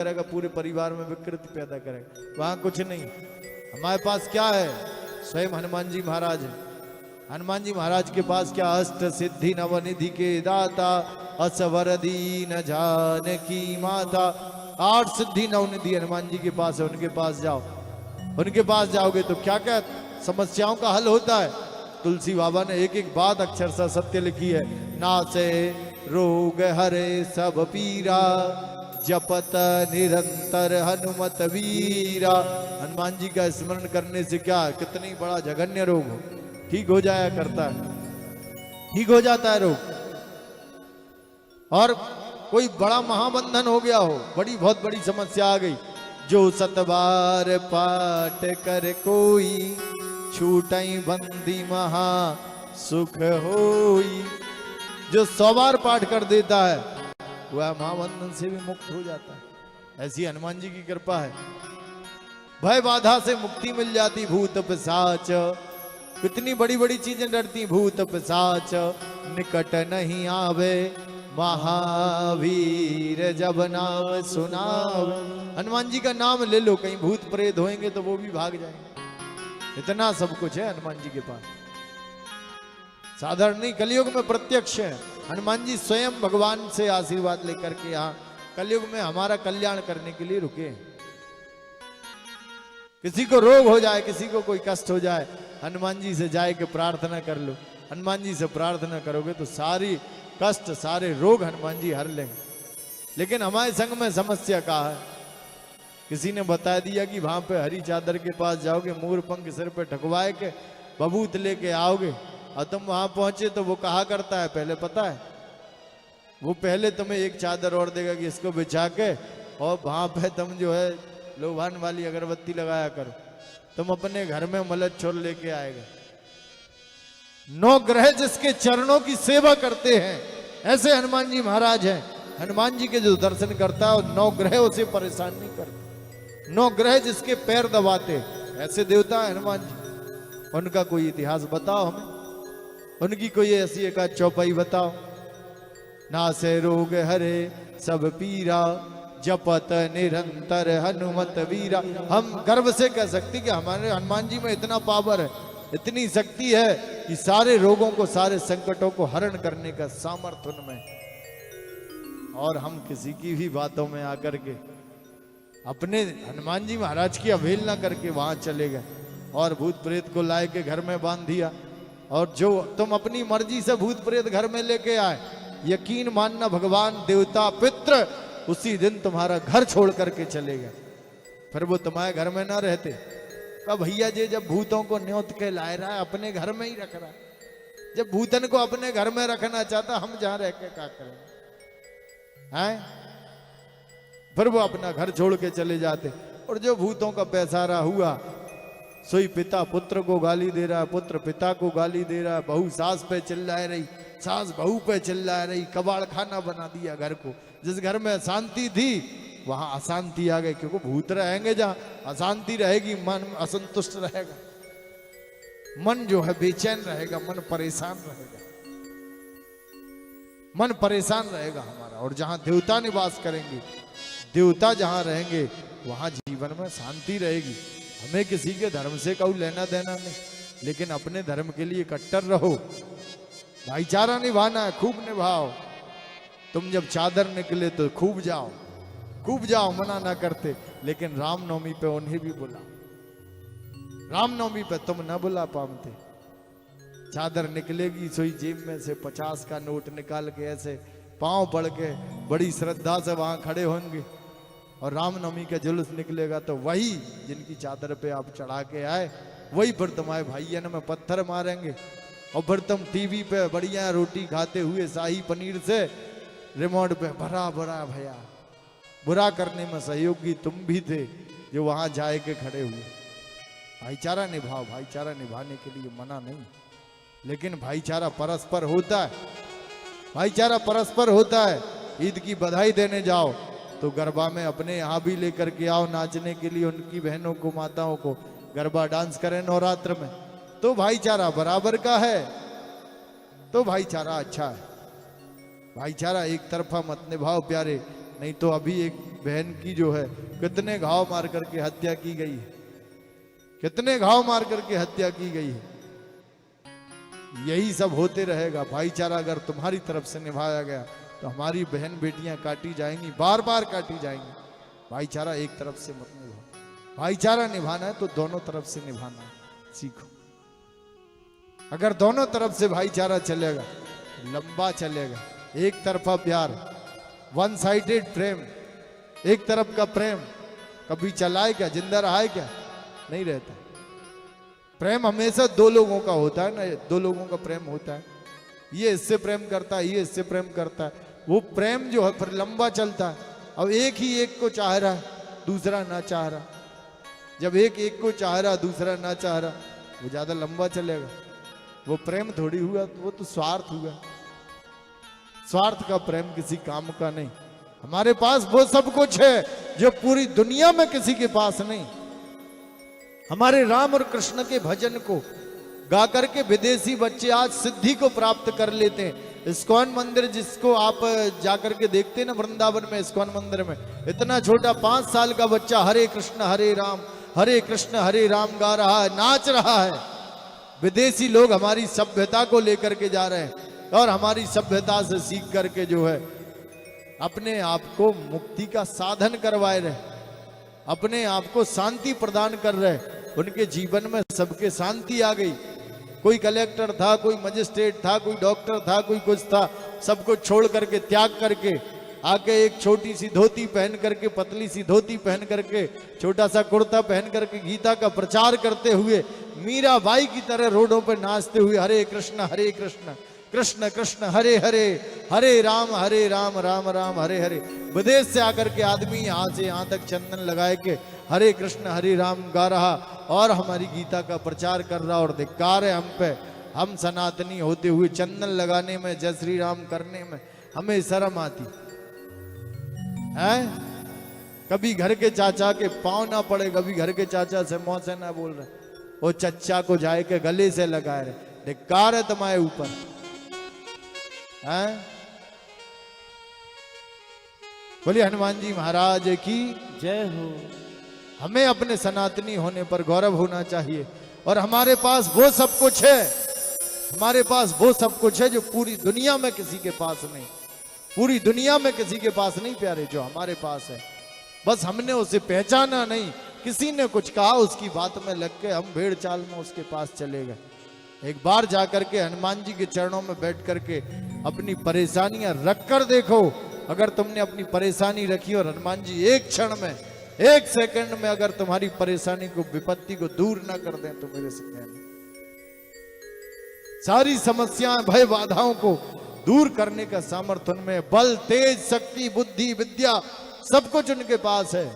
करेगा, पूरे परिवार में विकृति पैदा करेगा। वहां कुछ नहीं, हमारे पास क्या है? स्वयं हनुमान जी महाराज है। हनुमान जी महाराज के पास क्या? अष्ट सिद्धि नवनिधि के दाता, असवर दीन जानकी माता। 8 सिद्धि नवनिधि हनुमान जी के पास है। उनके पास जाओ, उनके पास जाओगे तो क्या क्या समस्याओं का हल होता है। तुलसी बाबा ने एक एक बात अक्षरशः सत्य लिखी है। नासे रोग हरे सब पीरा, जपत निरंतर हनुमत वीरा। हनुमान जी का स्मरण करने से क्या कितनी बड़ा जघन्य रोग हो ठीक हो जाया करता है, ठीक हो जाता है रोग। और कोई बड़ा महाबंधन हो गया हो, बड़ी बहुत बड़ी समस्या आ गई, जो 7 बार पाठ कर कोई, छूटई बंदी महा सुख होई। जो 100 बार पाठ कर देता है वह महाबंधन से भी मुक्त हो जाता है। ऐसी हनुमान जी की कृपा है। भय बाधा से मुक्ति मिल जाती। भूत पिशाच, कितनी बड़ी बड़ी चीजें डरती। भूत पिशाच निकट नहीं आवे, महावीर जब नाम सुनावे। हनुमान जी का नाम ले लो, कहीं भूत प्रेत होंगे तो वो भी भाग जाएंगे। इतना सब कुछ है हनुमान जी के पास, साधारण नहीं, कलयुग में प्रत्यक्ष है। हनुमान जी स्वयं भगवान से आशीर्वाद लेकर के यहाँ कलयुग में हमारा कल्याण करने के लिए रुके। किसी को रोग हो जाए, किसी को कोई कष्ट हो जाए, हनुमान जी से जाए के प्रार्थना कर लो। हनुमान जी से प्रार्थना करोगे तो सारी कष्ट, सारे रोग हनुमान जी हर लेंगे। लेकिन हमारे संग में समस्या क्या है? किसी ने बता दिया कि वहां पे हरी चादर के पास जाओगे, मोर पंख सिर पे ठकवाए के बबूत लेके आओगे, और तुम वहां पहुंचे तो वो कहा करता है, पहले पता है, वो पहले तुम्हें एक चादर और देगा कि इसको बिछा के, और वहां पे तुम जो है लोभान वाली अगरबत्ती लगाया करो, तुम अपने घर में मलद छोड़ लेके आएगा। 9 ग्रह जिसके चरणों की सेवा करते हैं, ऐसे हनुमान जी महाराज हैं। हनुमान जी के जो दर्शन करता है और 9 ग्रह उसे परेशान नहीं करते। 9 ग्रह जिसके पैर दबाते, ऐसे देवता है हनुमान जी। उनका कोई इतिहास बताओ हमें, उनकी कोई ऐसी एक चौपाई बताओ। नासे रोग हरे सब पीरा, जपत निरंतर हनुमत वीरा। हम गर्व से कह सकते कि हमारे हनुमान जी में इतना पावर है, इतनी शक्ति है कि सारे रोगों को, सारे संकटों को हरण करने का सामर्थ्य उनमें। और हम किसी की भी बातों में आकर के अपने हनुमान जी महाराज की अवहेलना करके वहां चले गए और भूत प्रेत को लाए के घर में बांध दिया। और जो तुम अपनी मर्जी से भूत प्रेत घर में लेके आए, यकीन मानना भगवान, देवता, पितृ उसी दिन तुम्हारा घर छोड़ करके चले गए। फिर वो तुम्हारे घर में ना रहते। कब भैया जी, जब भूतों को न्योत के लाए रहा है, अपने घर में ही रख रहा है। जब भूतन को अपने घर में रखना चाहता, हम जहां रह के क्या करें हैं? फिर वो अपना घर छोड़ के चले जाते। और जो भूतों का पैसारा हुआ, सोई पिता पुत्र को गाली दे रहा है, पुत्र पिता को गाली दे रहा है, बहू सास पे चिल्ला रही, सास बहू पे चिल्ला रही, कबाड़ खाना बना दिया घर को। जिस घर में शांति थी वहां अशांति आ गई, क्योंकि भूत रहेंगे जहां अशांति रहेगी, मन असंतुष्ट रहेगा, मन जो है बेचैन रहेगा, मन परेशान रहेगा, मन परेशान रहेगा हमारा। और जहां देवता निवास करेंगे, देवता जहां रहेंगे, वहां जीवन में शांति रहेगी। हमें किसी के धर्म से कोई लेना देना नहीं, लेकिन अपने धर्म के लिए कट्टर रहो, भाईचारा निभाना है, खूब निभाओ। तुम जब चादर निकले तो खूब जाओ, खूब जाओ, मना ना करते। लेकिन रामनवमी पे उन्हें भी बुलाओ। रामनवमी पे तुम ना बुला पाते। चादर निकलेगी, सोई जेब में से 50 का नोट निकाल के ऐसे पांव पड़ के बड़ी श्रद्धा से वहां खड़े होंगे। और रामनवमी का जुलूस निकलेगा तो वही जिनकी चादर पे आप चढ़ा के आए, वही फिर तुम्हारे भाइयन में पत्थर मारेंगे। और फिर तुम टीवी पे बढ़िया रोटी खाते हुए शाही पनीर से रिमोट पे भरा भरा भैया, बुरा करने में सहयोगी तुम भी थे जो वहां जाए के खड़े हुए। भाईचारा निभाओ, भाईचारा निभाने के लिए मना नहीं, लेकिन भाईचारा परस्पर होता है, भाईचारा परस्पर होता है। ईद की बधाई देने जाओ तो गरबा में अपने यहाँ भी लेकर के आओ नाचने के लिए, उनकी बहनों को, माताओं को, गरबा डांस करें नवरात्र में, तो भाईचारा बराबर का है, तो भाईचारा अच्छा है। भाईचारा एक तरफा मत निभाओ प्यारे। नहीं तो अभी एक बहन की जो है कितने घाव मार करके हत्या की गई है, कितने घाव मार करके हत्या की गई है। यही सब होते रहेगा। भाईचारा अगर तुम्हारी तरफ से निभाया गया तो हमारी बहन बेटियां काटी जाएंगी, बार बार काटी जाएंगी। भाईचारा एक तरफ से मत निभाओ। भाईचारा निभाना है तो दोनों तरफ से निभाना है, सीखो। अगर दोनों तरफ से भाईचारा चलेगा, लंबा चलेगा। एक तरफा प्यार, वन साइडेड प्रेम, एक तरफ का प्रेम कभी चला है क्या, जिंदा रहा है क्या? नहीं रहता। प्रेम हमेशा दो लोगों का होता है ना, दो लोगों का प्रेम होता है। ये इससे प्रेम करता है, ये इससे प्रेम करता है। वो प्रेम जो है फिर लंबा चलता है। अब एक ही एक को चाह रहा है, दूसरा ना चाह रहा। जब एक एक को चाह रहा, दूसरा ना चाह रहा, वो ज्यादा लंबा चलेगा। वो प्रेम थोड़ी हुआ, वो तो स्वार्थ हुआ। स्वार्थ का प्रेम किसी काम का नहीं। हमारे पास वो सब कुछ है जो पूरी दुनिया में किसी के पास नहीं। हमारे राम और कृष्ण के भजन को गा करके विदेशी बच्चे आज सिद्धि को प्राप्त कर लेते हैं। इस्कॉन मंदिर जिसको आप जाकर के देखते हैं ना, वृंदावन में इस्कॉन मंदिर में इतना छोटा 5 साल का बच्चा हरे कृष्ण हरे राम गा रहा है, नाच रहा है। विदेशी लोग हमारी सभ्यता को लेकर के जा रहे हैं और हमारी सभ्यता से सीख करके जो है अपने आप को मुक्ति का साधन करवाए रहे, अपने आप को शांति प्रदान कर रहे। उनके जीवन में सबके शांति आ गई। कोई कलेक्टर था, कोई मजिस्ट्रेट था, कोई डॉक्टर था, कोई कुछ था, सबको छोड़ करके त्याग करके आके एक छोटी सी धोती पहन करके, पतली सी धोती पहन करके, छोटा सा कुर्ता पहन करके गीता का प्रचार करते हुए मीराबाई की तरह रोडों पर नाचते हुए हरे कृष्ण कृष्ण कृष्ण हरे हरे, हरे राम राम राम हरे हरे। विदेश से आकर के आदमी यहाँ से यहाँ तक चंदन लगाए के हरे कृष्ण हरे राम गा रहा और हमारी गीता का प्रचार कर रहा। और धिक्कार है हम पे, हम सनातनी होते हुए चंदन लगाने में, जय श्री राम करने में हमें शर्म आती है। कभी घर के चाचा के पाँव ना पड़े, कभी घर के चाचा से मुंह से ना बोल रहे, वो चच्चा को जाए के गले से लगाए रहे। धिक्कार है तुम्हारे ऊपर। बोलिए हनुमान जी महाराज की जय हो। हमें अपने सनातनी होने पर गौरव होना चाहिए। और हमारे पास वो सब कुछ है, हमारे पास वो सब कुछ है जो पूरी दुनिया में किसी के पास नहीं, पूरी दुनिया में किसी के पास नहीं प्यारे, जो हमारे पास है। बस हमने उसे पहचाना नहीं। किसी ने कुछ कहा, उसकी बात में लग के हम भेड़ चाल में उसके पास चले गए। एक बार जाकर के हनुमान जी के चरणों में बैठ करके अपनी परेशानियां रख कर देखो। अगर तुमने अपनी परेशानी रखी और हनुमान जी एक क्षण में, एक सेकंड में अगर तुम्हारी परेशानी को, विपत्ति को दूर ना कर दें तो मेरे से कहना, सारी समस्याएं, भय, बाधाओं को दूर करने का सामर्थ्य उनमें, बल, तेज, शक्ति, बुद्धि, विद्या, सब कुछ उनके पास है।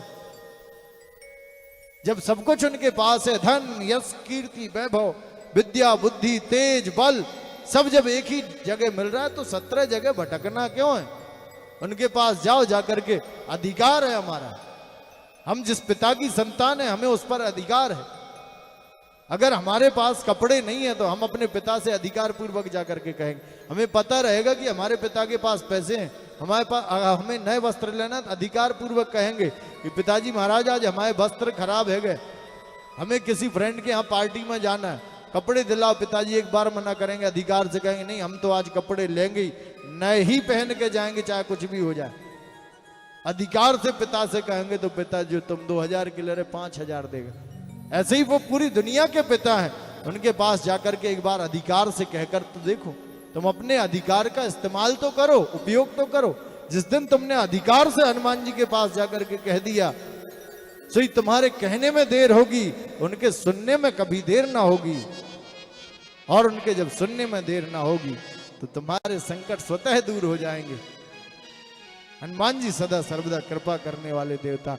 जब सब कुछ उनके पास है, धन, यश, कीर्ति, वैभव, विद्या, बुद्धि, तेज, बल, सब जब एक ही जगह मिल रहा है तो 17 जगह भटकना क्यों है? उनके पास जाओ, जाकर के अधिकार है हमारा। हम जिस पिता की संतान है, हमें उस पर अधिकार है। अगर हमारे पास कपड़े नहीं है तो हम अपने पिता से अधिकार पूर्वक जाकर के कहेंगे। हमें पता रहेगा कि हमारे पिता के पास पैसे हैं, हमारे पास, हमें नए वस्त्र लेना तो अधिकार पूर्वक कहेंगे कि पिताजी महाराज आज हमारे वस्त्र खराब है गए, हमें किसी फ्रेंड के यहाँ पार्टी में जाना है, कपड़े दिलाओ। पिताजी एक बार मना करेंगे, अधिकार से कहेंगे नहीं हम तो आज कपड़े लेंगे ही, नए ही पहन के जाएंगे चाहे कुछ भी हो जाए। अधिकार से पिता से कहेंगे तो पिता जो तुम 2000 के ले रहे 5000 देगा। ऐसे ही वो पूरी दुनिया के पिता हैं, उनके पास जाकर के एक बार अधिकार से कहकर तो देखो। तुम अपने अधिकार का इस्तेमाल तो करो, उपयोग तो करो। जिस दिन तुमने अधिकार से हनुमान जी के पास जाकर के कह दिया, सो तुम्हारे कहने में देर होगी, उनके सुनने में कभी देर ना होगी। और उनके जब सुनने में देर ना होगी तो तुम्हारे संकट स्वतः दूर हो जाएंगे। हनुमान जी सदा सर्वदा कृपा करने वाले देवता।